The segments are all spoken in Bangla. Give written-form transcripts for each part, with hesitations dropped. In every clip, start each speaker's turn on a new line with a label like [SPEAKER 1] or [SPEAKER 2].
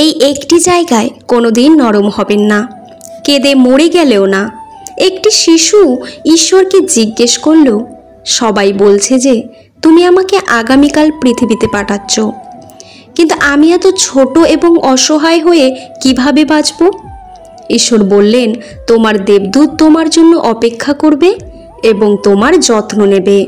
[SPEAKER 1] এই একটি জায়গায় কোনোদিন নরম হবেন না, কেঁদে মরে গেলেও না। একটি শিশু ঈশ্বরকে জিজ্ঞেস করল, সবাই বলছে যে তুমি আমাকে আগামীকাল পৃথিবীতে পাঠাচ্ছ, কিন্তু আমি এত ছোট এবং অসহায় হয়ে কিভাবে বাঁচব? ঈশ্বর বললেন, তোমার দেবদূত তোমার জন্য অপেক্ষা করবে এবং তোমার যত্ন নেবে।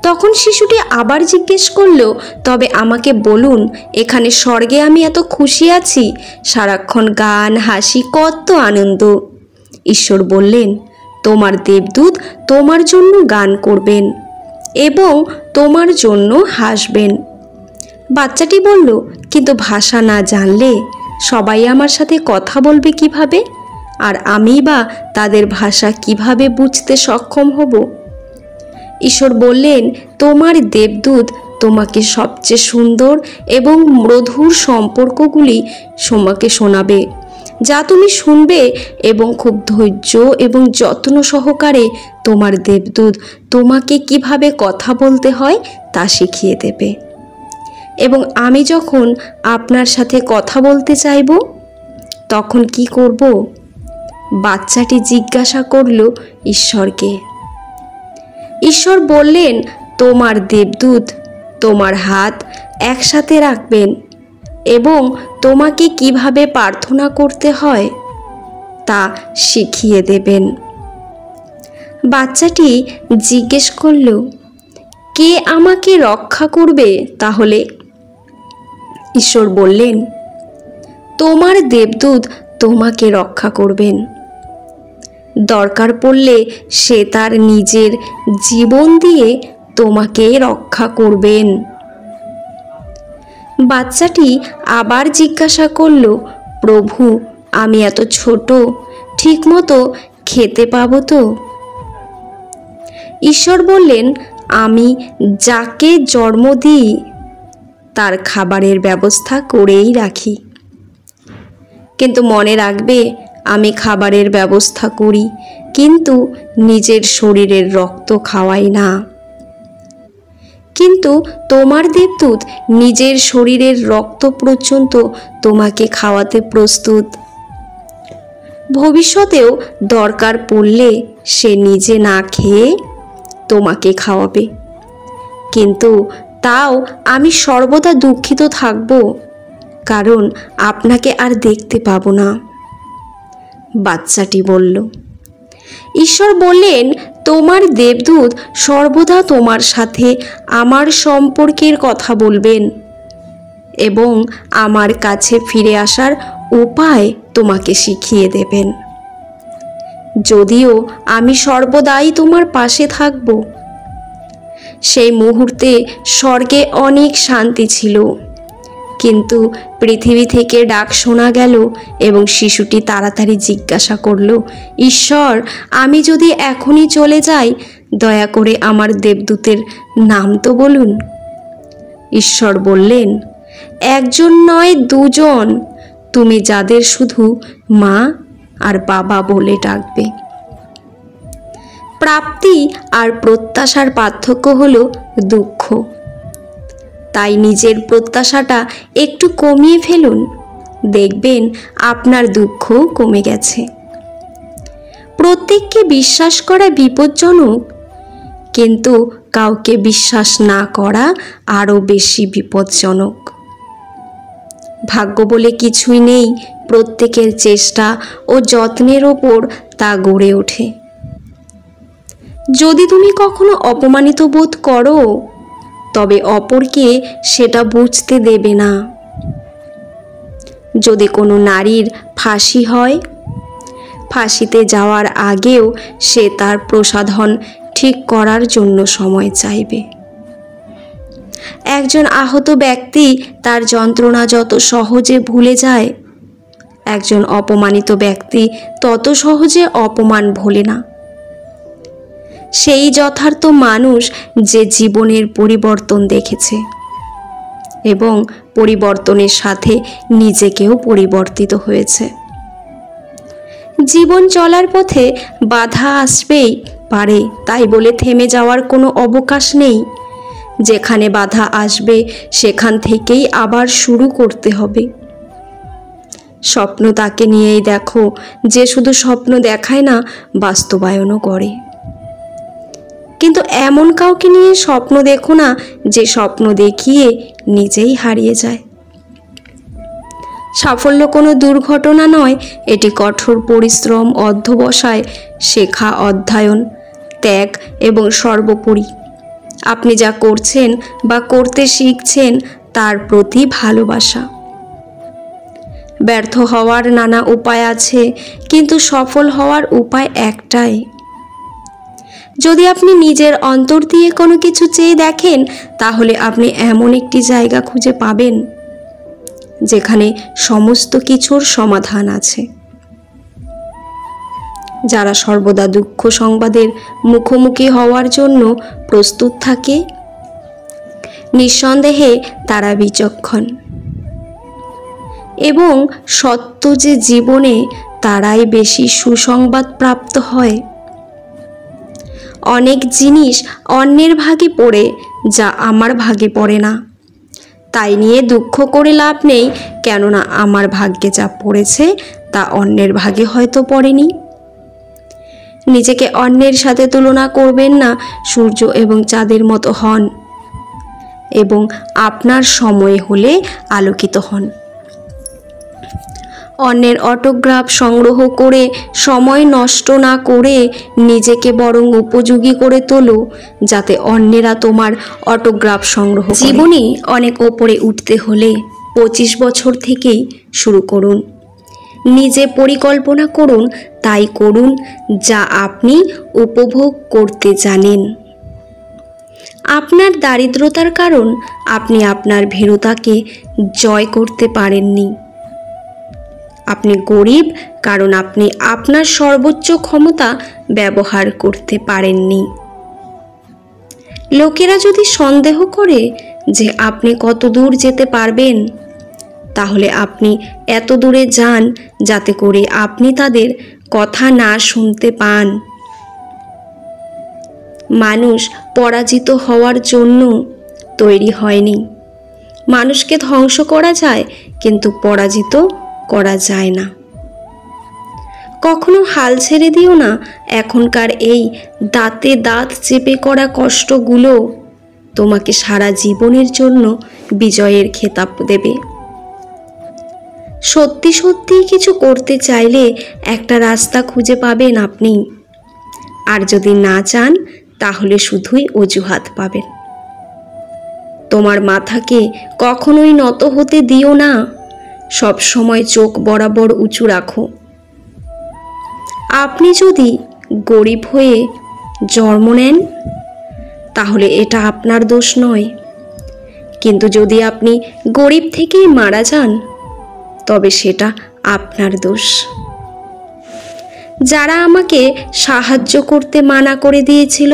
[SPEAKER 1] তখন শিশুটি আবার জিজ্ঞেস করল, তবে আমাকে বলুন, এখানে স্বর্গে আমি এত খুশি আছি, সারাক্ষণ গান হাসি, কত আনন্দ। ঈশ্বর বললেন, তোমার দেবদূত তোমার জন্য গান করবেন এবং তোমার জন্য হাসবেন। বাচ্চাটি বলল, কিন্তু ভাষা না জানলে সবাই আমার সাথে কথা বলবে কিভাবে, আর আমি বা তাদের ভাষা কিভাবে বুঝতে সক্ষম হব? ঈশ্বর বললেন, তোমার দেবদূত তোমাকে সবচেয়ে সুন্দর এবং মধুর সম্পর্কগুলি তোমাকে শোনাবে, যা তুমি শুনবে, এবং খুব ধৈর্য এবং যত্ন সহকারে তোমার দেবদূত তোমাকে কিভাবে কথা বলতে হয় তা শিখিয়ে দেবে। এবং আমি যখন আপনার সাথে কথা বলতে চাইব, তখন কি করব? বাচ্চাটি জিজ্ঞাসা করল ঈশ্বরকে। ঈশ্বর বললেন, তোমার দেবদূত তোমার হাত একসাথে রাখবেন এবং তোমাকে কিভাবে প্রার্থনা করতে হয় তা শিখিয়ে দেবেন। বাচ্চাটি জিজ্ঞেস করল, কে আমাকে রক্ষা করবে তাহলে? ঈশ্বর বললেন, তোমার দেবদূত তোমাকে রক্ষা করবেন। দরকার পড়লে সে তার নিজের জীবন দিয়ে তোমাকে রক্ষা করবেন। বাচ্চাটি আবার জিজ্ঞাসা করল, প্রভু, আমি এত ছোট, ঠিকমতো খেতে পাবো তো? ঈশ্বর বললেন, আমি যাকে জন্ম দিই তার খাবারের ব্যবস্থা করেই রাখি। কিন্তু মনে রাখবে, আমি খাবারের ব্যবস্থা করি, কিন্তু নিজের শরীরের রক্ত খাওয়াই না। কিন্তু তোমার দেবদূত নিজের শরীরের রক্ত পর্যন্ত তোমাকে খাওয়াতে প্রস্তুত। ভবিষ্যতেও দরকার পড়লে সে নিজে না খেয়ে তোমাকে খাওয়াবে, কিন্তু তাও আমি সর্বদা দুঃখিত থাকব, কারণ আপনাকে আর দেখতে পাবো না। বাচ্চাটি বলল। ঈশ্বর বললেন, তোমার দেবদূত সর্বদা তোমার সাথে আমার সম্পর্কের কথা বলবেন এবং আমার কাছে ফিরে আসার উপায় তোমাকে শিখিয়ে দেবেন। যদিও আমি সর্বদাই তোমার পাশে থাকব। সেই মুহূর্তে স্বর্গে অনেক শান্তি ছিল, কিন্তু পৃথিবী থেকে ডাক শোনা গেল এবং শিশুটি তাড়াতাড়ি জিজ্ঞাসা করল, ঈশ্বর, আমি যদি এখনই চলে যাই, দয়া করে আমার দেবদূতের নাম তো বলুন। ঈশ্বর বললেন, একজন নয়, দুজন, তুমি যাদের শুধু মা আর বাবা বলে ডাকবে। প্রাপ্তি আর প্রত্যাশার পার্থক্য হলো দুঃখ। তাই নিজের প্রত্যাশাটা একটু কমিয়ে ফেলুন, দেখবেন আপনার দুঃখ কমে গেছে। প্রত্যেককে বিশ্বাস করা বিপজ্জনক, কিন্তু কাউকে বিশ্বাস না করা আরও বেশি বিপজ্জনক। ভাগ্য বলে কিছুই নেই, প্রত্যেকের চেষ্টা ও যত্নের ওপর তা গড়ে ওঠে। যদি তুমি কখনো অপমানিত বোধ করো, তবে অপরকে সেটা বুঝতে দেবে না। যদি কোনো নারীর ফাঁসি হয়, ফাঁসিতে যাওয়ার আগেও সে তার প্রসাধন ঠিক করার জন্য সময় চাইবে। একজন আহত ব্যক্তি তার যন্ত্রণা যত সহজে ভুলে যায়, একজন অপমানিত ব্যক্তি তত সহজে অপমান ভোলে না। সেই যথার্থ মানুষ যে জীবনের পরিবর্তন দেখেছে এবং পরিবর্তনের সাথে নিজেকেও পরিবর্তিত হয়েছে। জীবন চলার পথে বাধা আসবেই পারে, তাই বলে থেমে যাওয়ার কোনো অবকাশ নেই। যেখানে বাধা আসবে সেখান থেকেই আবার শুরু করতে হবে। স্বপ্ন তাকে নিয়েই দেখো যে শুধু স্বপ্ন দেখায় না, বাস্তবায়নও করে। কিন্তু এমন কাউকে নিয়ে স্বপ্ন দেখো না যে স্বপ্ন দেখিয়ে নিজেই হারিয়ে যায়। সাফল্য কোনো দুর্ঘটনা নয়, এটি কঠোর পরিশ্রম, অধ্যবসায়, শেখা, অধ্যয়ন, ত্যাগ এবং সর্বোপরি আপনি যা করছেন বা করতে শিখছেন তার প্রতি ভালোবাসা। ব্যর্থ হওয়ার নানা উপায় আছে, কিন্তু সফল হওয়ার উপায় একটাই। যদি আপনি নিজের অন্তর দিয়ে কোনো কিছু চেয়ে দেখেন, তাহলে আপনি এমন একটি জায়গা খুঁজে পাবেন যেখানে সমস্ত কিছুর সমাধান আছে। যারা সর্বদা দুঃখ সংবাদের মুখোমুখি হওয়ার জন্য প্রস্তুত থাকে, নিঃসন্দেহে তারা বিচক্ষণ এবং সত্য যে জীবনে তারাই বেশি সুসংবাদ প্রাপ্ত হয়। অনেক জিনিস অন্যের ভাগে পড়ে যা আমার ভাগে পড়ে না, তাই নিয়ে দুঃখ করে লাভ নেই, কেননা আমার ভাগ্যে যা পড়েছে তা অন্যের ভাগে হয়তো পড়েনি। নিজেকে অন্যের সাথে তুলনা করবেন না, সূর্য এবং চাঁদের মতো হন এবং আপনার সময় হলে আলোকিত হন। অন্যের অটোগ্রাফ সংগ্রহ করে সময় নষ্ট না করে নিজেকে বরং উপযোগী করে তোলো, যাতে অন্যেরা তোমার অটোগ্রাফ সংগ্রহ করে। জীবনে অনেক ওপরে উঠতে হলে 25 বছর থেকেই শুরু করুন। নিজে পরিকল্পনা করুন, তাই করুন যা আপনি উপভোগ করতে জানেন। আপনার দারিদ্রতার কারণ আপনি আপনার ভীরুতাকে জয় করতে পারেননি। আপনি গরিব কারণ আপনি আপনার সর্বোচ্চ ক্ষমতা ব্যবহার করতে পারেননি। লোকেরা যদি সন্দেহ করে যে আপনি কত দূর যেতে পারবেন, তাহলে আপনি এত দূরে যান যাতে করে আপনি তাদের কথা না শুনতে পান। মানুষ পরাজিত হওয়ার জন্য তৈরি হয়নি। মানুষকে ধ্বংস করা যায়, কিন্তু পরাজিত করা যায় না। কখনো হাল ছেড়ে দিও না। এখনকার এই দাঁতে দাঁত চেপে করা কষ্টগুলো তোমাকে সারা জীবনের জন্য বিজয়ের খেতাব দেবে। সত্যি সত্যি কিছু করতে চাইলে একটা রাস্তা খুঁজে পাবেন আপনি, আর যদি না চান তাহলে শুধুই অজুহাত পাবেন। তোমার মাথাকে কখনোই নত হতে দিও না, সব সময় চোখ বরাবর উঁচু রাখো। আপনি যদি গরিব হয়ে জন্ম নেন তাহলে এটা আপনার দোষ নয়, কিন্তু যদি আপনি গরিব থেকেই মারা যান তবে সেটা আপনার দোষ। যারা আমাকে সাহায্য করতে মানা করে দিয়েছিল,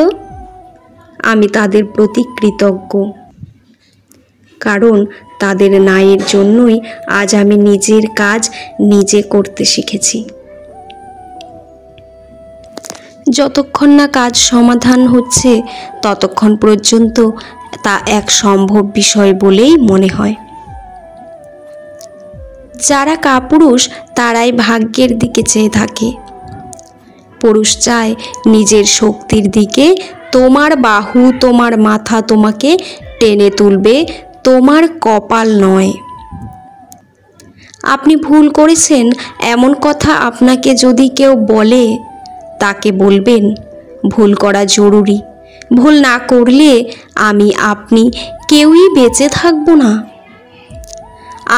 [SPEAKER 1] আমি তাদের প্রতি কৃতজ্ঞ, কারণ তাদের ন্যায়ের জন্যই আজ আমি নিজের কাজ নিজে করতে শিখেছি। যতক্ষণ না কাজ সমাধান হচ্ছে ততক্ষণ পর্যন্ত তা এক সম্ভব বিষয় বলেই মনে হয়। যারা কাপুরুষ তারাই ভাগ্যের দিকে চেয়ে থাকে। পুরুষ চায় নিজের শক্তির দিকে। তোমার বাহু, তোমার মাথা তোমাকে টেনে তুলবে, তোমার কপাল নয়। আপনি ভুল করেছেন এমন কথা আপনাকে যদি কেউ বলে, তাকে বলবেন ভুল করা জরুরি। ভুল না করলে আমি, আপনি কেউই বেঁচে থাকব না।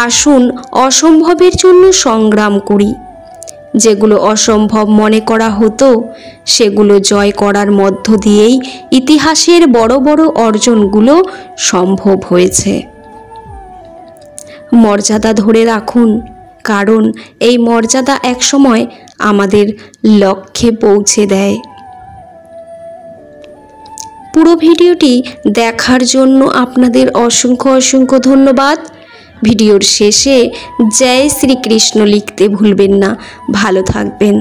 [SPEAKER 1] আসুন অসম্ভবের জন্য সংগ্রাম করি। যেগুলো অসম্ভব মনে করা হতো সেগুলো জয় করার মধ্য দিয়েই ইতিহাসের বড় বড় অর্জনগুলো সম্ভব হয়েছে। মর্যাদা ধরে রাখুন, কারণ এই মর্যাদা একসময় আমাদের লক্ষ্যে পৌঁছে দেয়। পুরো ভিডিওটি দেখার জন্য আপনাদের অসংখ্য অসংখ্য ধন্যবাদ। ভিডিওর শেষে জয় শ্রীকৃষ্ণ লিখতে ভুলবেন না। ভালো থাকবেন।